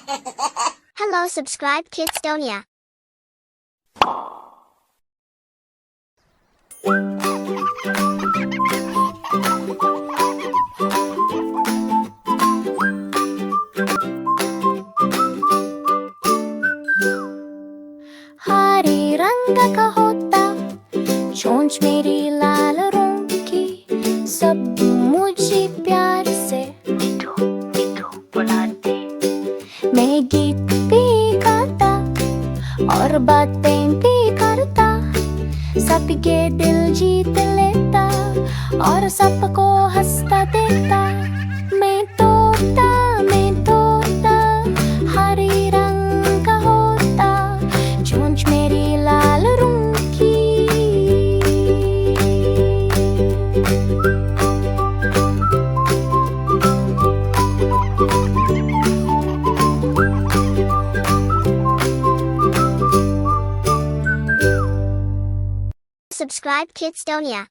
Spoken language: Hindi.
Hello, subscribe Kids Duniya. हरे रंग का होता चोंच मेरी लाल रंग की, सब मुझे प्यार से मिठू मिठू बुलाते। मैं गीत भी गाता और बातें भी करता, सबके दिल जीत लेता और सबको हंसता देता। मैं तोता हरे रंग का होता, चोंच मेरी लाल रंग की। Subscribe Kids Duniya.